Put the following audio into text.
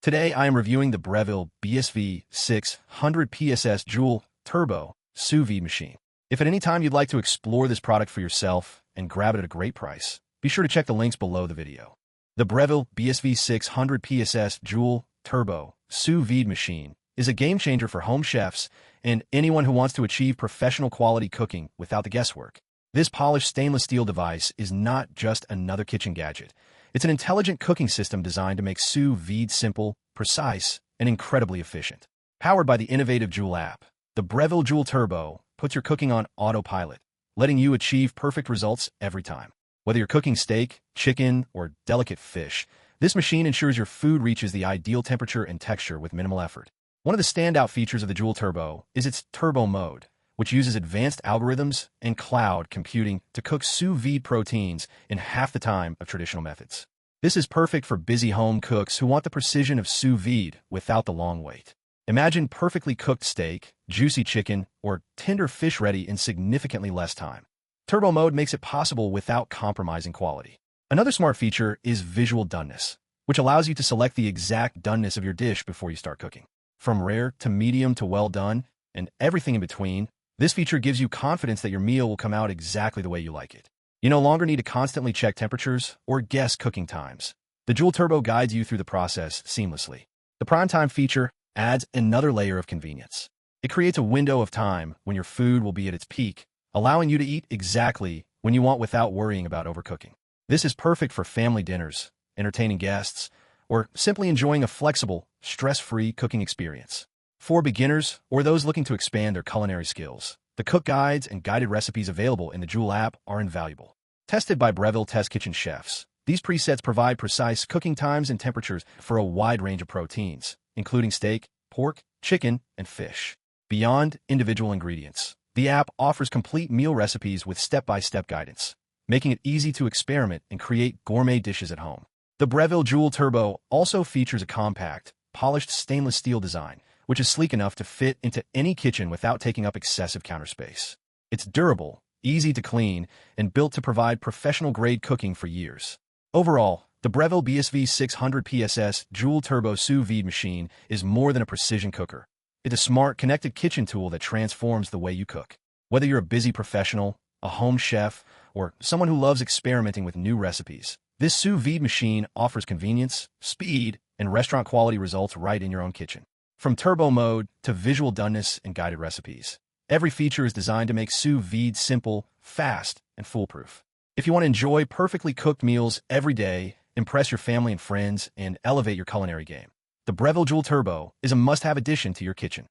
Today I am reviewing the Breville BSV 600 PSS Joule Turbo Sous Vide machine. If at any time you'd like to explore this product for yourself and grab it at a great price, be sure to check the links below the video. The Breville BSV 600 PSS Joule Turbo Sous Vide machine is a game changer for home chefs and anyone who wants to achieve professional quality cooking without the guesswork. This polished stainless steel device is not just another kitchen gadget. It's an intelligent cooking system designed to make sous vide simple, precise, and incredibly efficient. Powered by the innovative Joule App, the Breville Joule Turbo puts your cooking on autopilot, letting you achieve perfect results every time. Whether you're cooking steak, chicken, or delicate fish, this machine ensures your food reaches the ideal temperature and texture with minimal effort. One of the standout features of the Joule Turbo is its turbo mode, which uses advanced algorithms and cloud computing to cook sous vide proteins in half the time of traditional methods. This is perfect for busy home cooks who want the precision of sous vide without the long wait. Imagine perfectly cooked steak, juicy chicken, or tender fish ready in significantly less time. Turbo mode makes it possible without compromising quality. Another smart feature is Visual Doneness, which allows you to select the exact doneness of your dish before you start cooking. From rare to medium to well done, and everything in between, this feature gives you confidence that your meal will come out exactly the way you like it. You no longer need to constantly check temperatures or guess cooking times. The Joule Turbo guides you through the process seamlessly. The prime time feature adds another layer of convenience. It creates a window of time when your food will be at its peak, allowing you to eat exactly when you want without worrying about overcooking. This is perfect for family dinners, entertaining guests, or simply enjoying a flexible, stress-free cooking experience. For beginners or those looking to expand their culinary skills, the cook guides and guided recipes available in the Joule app are invaluable. Tested by Breville Test Kitchen chefs, these presets provide precise cooking times and temperatures for a wide range of proteins, including steak, pork, chicken, and fish. Beyond individual ingredients, the app offers complete meal recipes with step-by-step guidance, making it easy to experiment and create gourmet dishes at home. The Breville Joule Turbo also features a compact, polished stainless steel design, which is sleek enough to fit into any kitchen without taking up excessive counter space. It's durable, easy to clean, and built to provide professional-grade cooking for years. Overall, the Breville BSV 600 PSS Joule Turbo Sous Vide machine is more than a precision cooker. It's a smart, connected kitchen tool that transforms the way you cook. Whether you're a busy professional, a home chef, or someone who loves experimenting with new recipes, this sous vide machine offers convenience, speed, and restaurant-quality results right in your own kitchen. From turbo mode to visual doneness and guided recipes, every feature is designed to make sous vide simple, fast, and foolproof. If you want to enjoy perfectly cooked meals every day, impress your family and friends, and elevate your culinary game, the Breville Joule Turbo is a must-have addition to your kitchen.